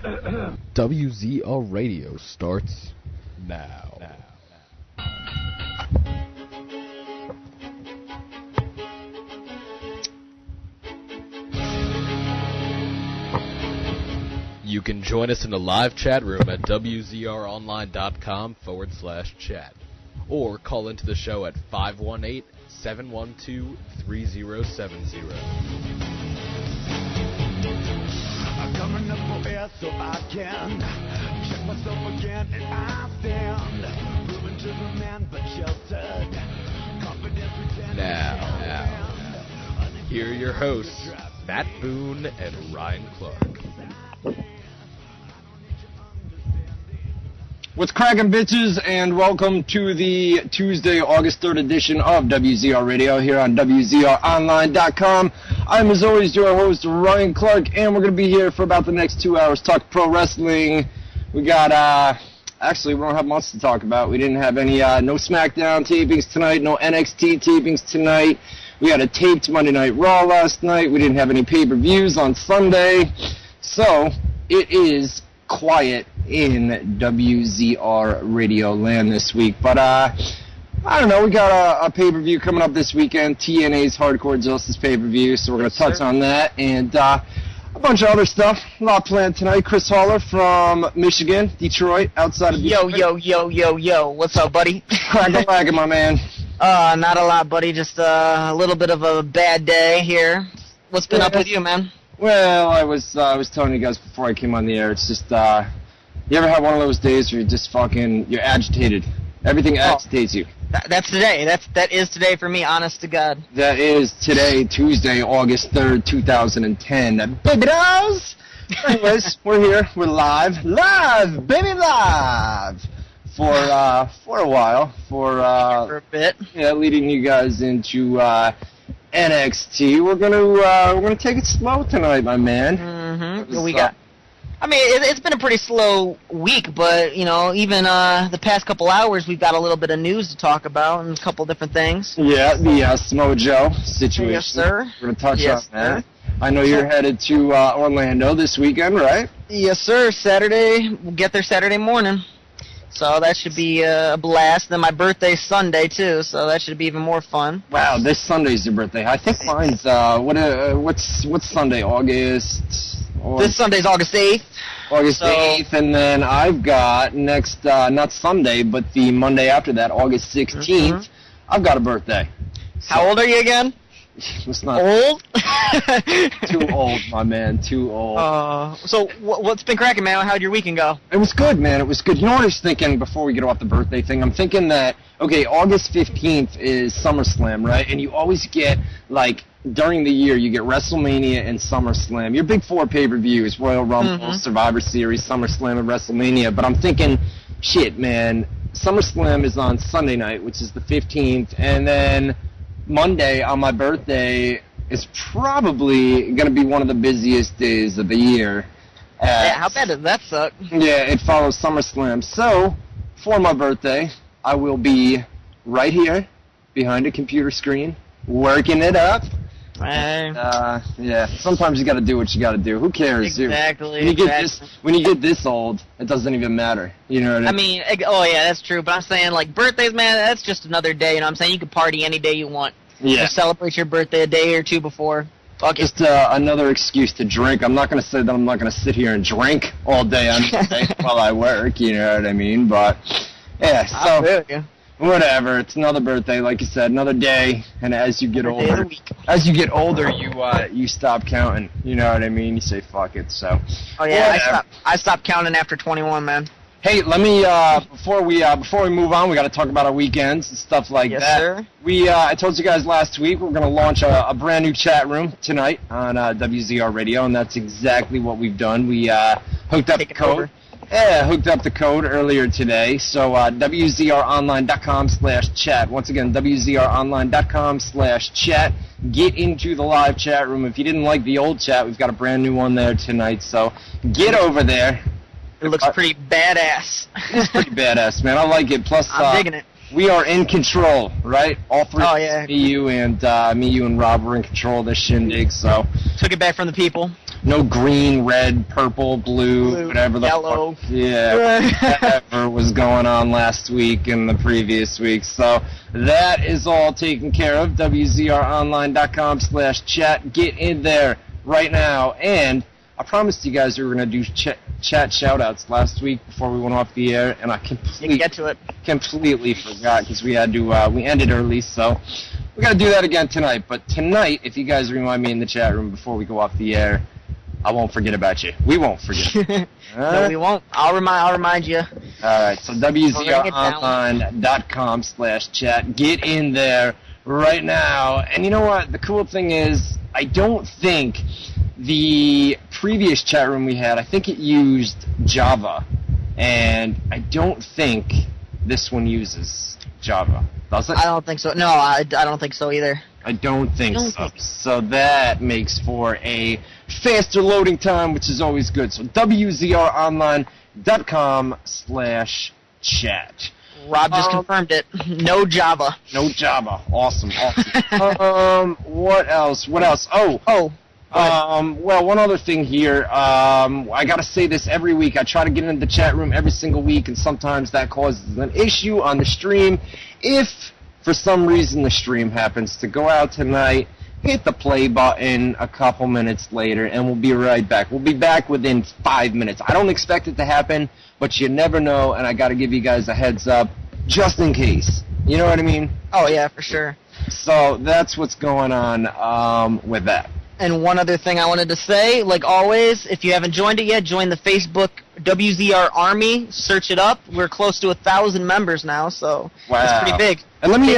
WZR Radio starts now. You can join us in the live chat room at WZROnline.com/chat, or call into the show at 518-712-3070. I'm coming up for air so I can check myself again, and I stand moving to the man but sheltered, confidence pretend. Now, here are your hosts, Matt Boone and Ryan Clark. What's cracking, bitches, and welcome to the Tuesday, August 3rd edition of WZR Radio here on WZROnline.com. I'm, as always, your host, Ryan Clark, and we're going to be here for about the next 2 hours, talk pro wrestling. We got, actually, we don't have much to talk about. We didn't have any, no SmackDown tapings tonight, no NXT tapings tonight. We had a taped Monday Night Raw last night. We didn't have any pay-per-views on Sunday. So, it is quiet in WZR Radio land this week. But, I don't know, we got a pay-per-view coming up this weekend, TNA's Hardcore Justice pay-per-view, so we're going to touch on that, and a bunch of other stuff. A lot planned tonight. Chris Haller from Michigan, Detroit, outside of Detroit. Yo, what's up, buddy? Crack-a-lagging, my man. Not a lot, buddy, just a little bit of a bad day here. What's been up with you, man? Well, I was telling you guys before I came on the air, it's just, you ever have one of those days where you're just you're agitated? Everything agitates you. That's today. That is today for me, honest to God. That is today, Tuesday, August 3rd, 2010. Baby dolls! Anyways, we're here. We're live, baby, live! For a while. For a bit. Yeah, leading you guys into, NXT. We're gonna take it slow tonight, my man. Mm-hmm. What we got? I mean, it's been a pretty slow week, but, you know, even the past couple hours, we've got a little bit of news to talk about and a couple different things. Yeah, the Samoa Joe situation. Yes, sir. We're going to touch on that. I know you're headed to Orlando this weekend, right? Yes, sir. Saturday. We'll get there Saturday morning. So that should be a blast. Then my birthday's Sunday, too, so that should be even more fun. Wow, this Sunday's your birthday. I think mine's, what's Sunday, August... This Sunday's August 8th. August 8th, and then I've got next, not Sunday, but the Monday after that, August 16th, I've got a birthday. So, how old are you again? It's not old? Too old, my man, too old. So what's been cracking, man? How'd your weekend go? It was good, man. It was good. You know what I was thinking before we get off the birthday thing? I'm thinking that, okay, August 15th is SummerSlam, right? And you always get, like, during the year, you get WrestleMania and SummerSlam. Your big four pay-per-views, Royal Rumble, Survivor Series, SummerSlam, and WrestleMania. But I'm thinking, shit, man, SummerSlam is on Sunday night, which is the 15th, and then Monday on my birthday is probably going to be one of the busiest days of the year. Yeah, how bad does that suck? Yeah, it follows SummerSlam. So, for my birthday, I will be right here behind a computer screen, working it up. Yeah, sometimes you got to do what you got to do. Who cares? Exactly. When you get this old, it doesn't even matter. You know what I mean? Oh yeah, that's true. But I'm saying, like, birthdays, man, that's just another day. You know what I'm saying? You can party any day you want. Yeah. Just celebrate your birthday a day or two before. Fuck it. Just another excuse to drink. I'm not going to say that I'm not going to sit here and drink all day on Monday while I work. You know what I mean? But yeah, so. Whatever, it's another birthday, like you said, another day, and as you get older, you stop counting. You know what I mean? You say fuck it. So. Oh yeah, I stopped counting after 21, man. Hey, let me before we move on, we got to talk about our weekends and stuff like that. Yes, sir. I told you guys last week we're going to launch a brand new chat room tonight on WZR Radio, and that's exactly what we've done. We hooked up the code. Yeah, hooked up the code earlier today. So WZROnline.com/chat. Once again, WZROnline.com/chat. Get into the live chat room. If you didn't like the old chat, we've got a brand new one there tonight. So get over there. It looks pretty badass. It's pretty badass, man. I like it. Plus, I'm digging it. we are in control, right? All three. Oh, yeah. Me, you, and Rob were in control of this shindig. So took it back from the people. No green, red, purple, blue, whatever the yellow. Fuck, whatever was going on last week and the previous week. So that is all taken care of. WZROnline.com/chat. Get in there right now. And I promised you guys we were going to do chat shout-outs last week before we went off the air, and I completely forgot because we had to we ended early, so we got to do that again tonight. But tonight, if you guys remind me in the chat room before we go off the air, I won't forget about you. We won't forget. No, we won't. I'll remind you. All right, so WZROnline.com/chat. Get in there right now. And you know what? The cool thing is, I don't think the previous chat room we had, I think it used Java, and I don't think this one uses Java. Does it? I don't think so. No, I don't think so either. I don't think so. So that makes for a faster loading time, which is always good. So WZROnline.com/chat. Rob just confirmed it. No Java. No Java. Awesome. What else? Well, one other thing here. I gotta say this every week. I try to get into the chat room every single week, and sometimes that causes an issue on the stream. If for some reason the stream happens to go out tonight, hit the play button a couple minutes later, and we'll be right back. We'll be back within 5 minutes. I don't expect it to happen, but you never know, and I gotta give you guys a heads up, just in case. You know what I mean? Oh, yeah, for sure. So that's what's going on with that. And one other thing I wanted to say, like always, if you haven't joined it yet, join the Facebook WZR Army. Search it up. We're close to 1,000 members now, so It's pretty big. And let me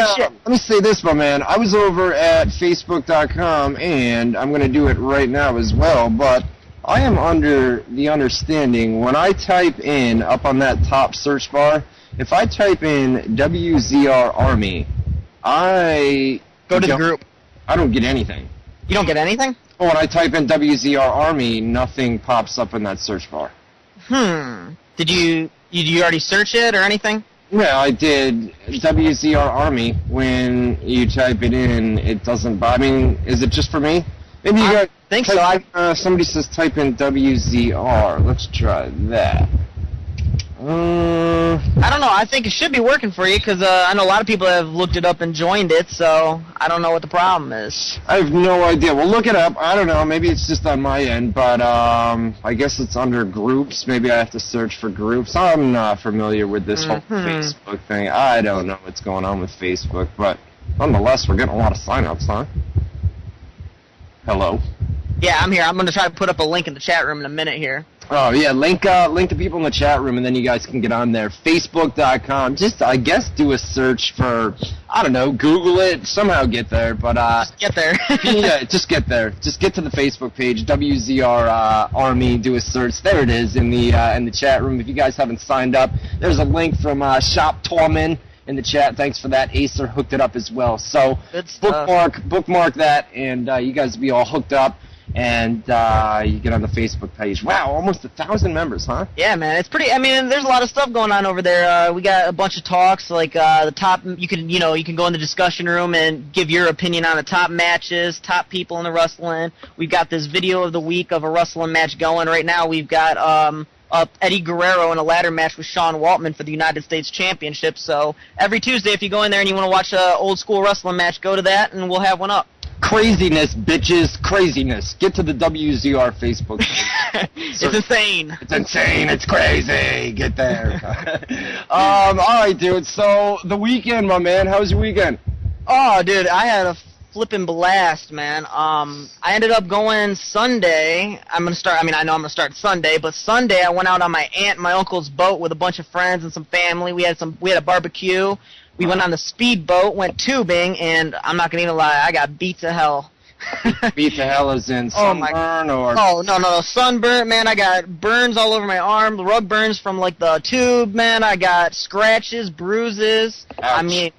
say this, my man. I was over at Facebook.com, and I'm going to do it right now as well, but I am under the understanding when I type in, up on that top search bar, if I type in WZR Army, I go to the group. I don't get anything. You don't get anything? Oh, when I type in WZR Army, nothing pops up in that search bar. Did you already search it or anything? Yeah, I did. WZR Army. When you type it in, it doesn't. I mean, is it just for me? Maybe you I think so. Somebody says type in WZR. Let's try that. I don't know. I think it should be working for you because I know a lot of people have looked it up and joined it, so I don't know what the problem is. I have no idea. We'll look it up. I don't know. Maybe it's just on my end, but I guess it's under groups. Maybe I have to search for groups. I'm not familiar with this whole Facebook thing. I don't know what's going on with Facebook, but nonetheless, we're getting a lot of sign-ups, huh? Hello? Yeah, I'm here. I'm going to try to put up a link in the chat room in a minute here. Oh, yeah, link the people in the chat room, and then you guys can get on there. Facebook.com. Just, I guess, do a search for, I don't know, Google it, somehow get there. But just get there. Yeah, just get there. Just get to the Facebook page, WZR Army, do a search. There it is in the chat room. If you guys haven't signed up, there's a link from Shop Torman in the chat. Thanks for that. Acer hooked it up as well. So bookmark that, and you guys will be all hooked up. And you get on the Facebook page. Wow, almost 1,000 members, huh? Yeah, man, it's pretty. I mean, there's a lot of stuff going on over there. We got a bunch of talks, like the top. You can go in the discussion room and give your opinion on the top matches, top people in the wrestling. We've got this video of the week of a wrestling match going right now. We've got Eddie Guerrero in a ladder match with Sean Waltman for the United States Championship. So every Tuesday, if you go in there and you want to watch an old school wrestling match, go to that, and we'll have one up. Craziness, bitches, craziness. Get to the WZR Facebook page. It's insane. It's insane. It's crazy. Get there. All right, dude. So the weekend, my man. How was your weekend? Oh, dude, I had a flipping blast, man. I ended up going Sunday. I know I'm gonna start Sunday, but Sunday I went out on my aunt and my uncle's boat with a bunch of friends and some family. We had a barbecue. We went on the speedboat, went tubing, and I'm not gonna even lie, I got beat to hell. Beat to hell is in sunburn or? Oh, no, sunburn, man. I got burns all over my arm, rug burns from like the tube, man. I got scratches, bruises. Ouch. I mean,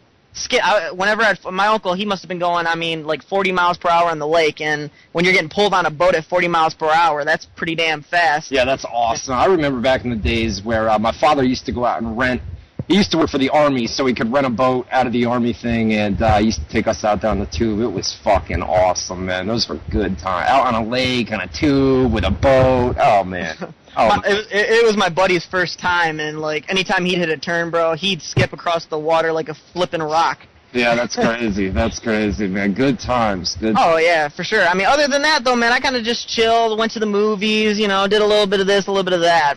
my uncle, he must have been going, like 40 miles per hour on the lake, and when you're getting pulled on a boat at 40 miles per hour, that's pretty damn fast. Yeah, that's awesome. I remember back in the days where my father used to go out and rent He used to work for the Army, so he could rent a boat out of the Army thing, and he used to take us out down the tube. It was fucking awesome, man. Those were good times. Out on a lake, on a tube, with a boat. Oh, man. Oh. It was my buddy's first time, and, like, anytime he'd hit a turn, bro, he'd skip across the water like a flipping rock. Yeah, that's crazy. That's crazy, man. Good times. Oh, yeah, for sure. I mean, other than that, though, man, I kind of just chilled, went to the movies, you know, did a little bit of this, a little bit of that.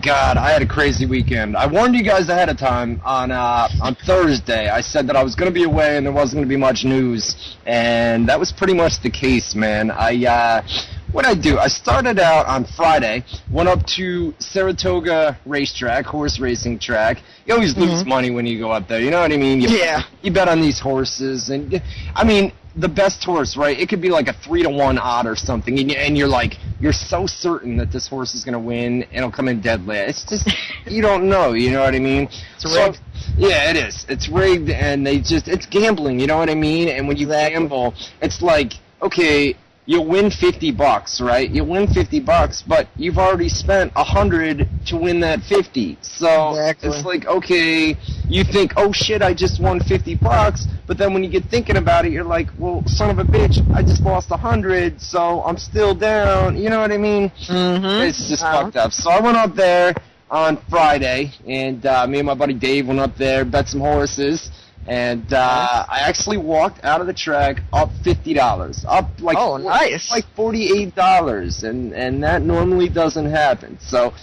God, I had a crazy weekend. I warned you guys ahead of time on Thursday. I said that I was going to be away and there wasn't going to be much news, and that was pretty much the case, man. What'd I do? I started out on Friday, went up to Saratoga Racetrack, horse racing track. You always lose money when you go up there, you know what I mean? You bet on these horses, and, I mean, the best horse, right? It could be like a 3-to-1 odd or something, and you're so certain that this horse is going to win, and it'll come in dead last. It's just, you don't know, you know what I mean? It's rigged. So, yeah, it is. It's rigged, and it's gambling, you know what I mean? And when you gamble, it's like, okay, you'll win $50, right? You'll win $50, but you've already spent $100 to win that 50. So It's like, okay, you think, oh shit, I just won $50, but then when you get thinking about it, you're like, well, son of a bitch, I just lost $100, so I'm still down. You know what I mean? It's just fucked up. So I went up there on Friday, and me and my buddy Dave went up there, bet some horses. And I actually walked out of the track up $50, up like nice, like $48, and that normally doesn't happen. So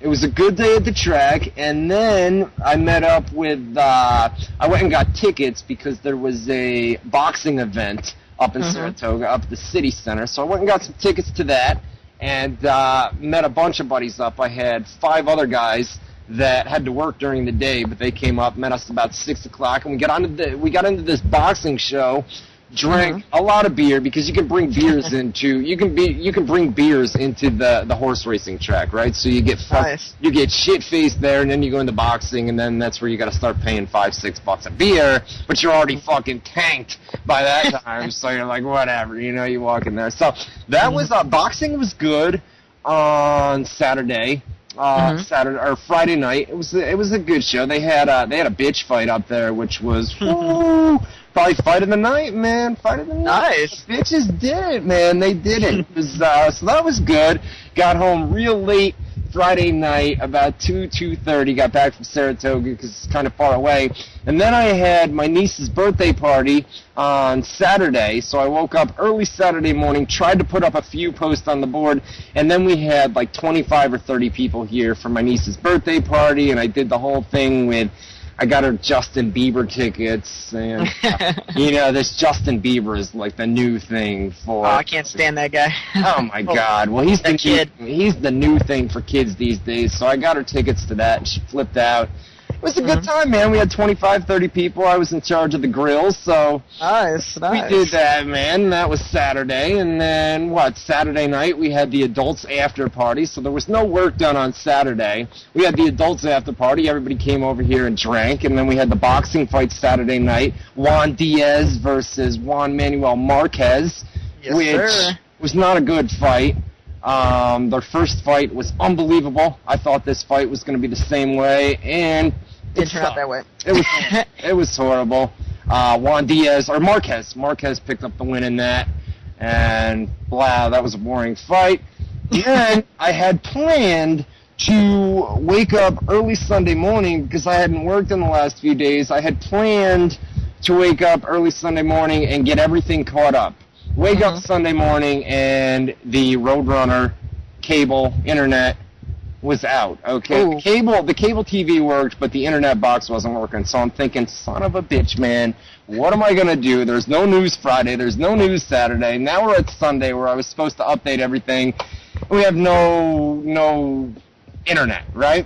it was a good day at the track. And then I met up with I went and got tickets because there was a boxing event up in Saratoga, up at the city center. So I went and got some tickets to that, and met a bunch of buddies up. I had 5 other guys that had to work during the day, but they came up, met us about 6 o'clock, and we got into this boxing show, drank a lot of beer, because you can bring beers into the horse racing track, right? So you get you get shit faced there, and then you go into boxing, and then that's where you got to start paying $5-6 a beer, but you're already fucking tanked by that time, so you're like, whatever, you know, you walk in there. So that was boxing was good on Saturday. Saturday or Friday night. It was a good show. They had a bitch fight up there, which was probably fight of the night, man. Fight of the night. Nice. The bitches did it, man. They did it. It was, so that was good. Got home real late Friday night, about 2:30. Got back from Saratoga because it's kind of far away. And then I had my niece's birthday party on Saturday, so I woke up early Saturday morning, tried to put up a few posts on the board, and then we had like 25 or 30 people here for my niece's birthday party, and I did the whole thing with, I got her Justin Bieber tickets, and you know, this Justin Bieber is like the new thing for. Oh, I can't stand that guy. Oh my God! Well, he's the new thing for kids these days. So I got her tickets to that, and she flipped out. It was a good time, man. We had 25, 30 people. I was in charge of the grill, so nice. We did that, man. That was Saturday, and then Saturday night we had the adults after party. So there was no work done on Saturday. We had the adults after party. Everybody came over here and drank, and then we had the boxing fight Saturday night. Juan Diaz versus Juan Manuel Marquez, which was not a good fight. Their first fight was unbelievable. I thought this fight was going to be the same way, and didn't turn out that way. It was horrible. Juan Diaz, or Marquez picked up the win in that, and wow, that was a boring fight. Then I had planned to wake up early Sunday morning because I hadn't worked in the last few days. I had planned to wake up early Sunday morning and get everything caught up. Wake up Sunday morning and the Roadrunner cable internet was out. Okay, the cable TV worked, but the internet box wasn't working. So I'm thinking, son of a bitch, man, what am I gonna do? There's no news Friday. There's no news Saturday. Now we're at Sunday where I was supposed to update everything. We have no internet, right?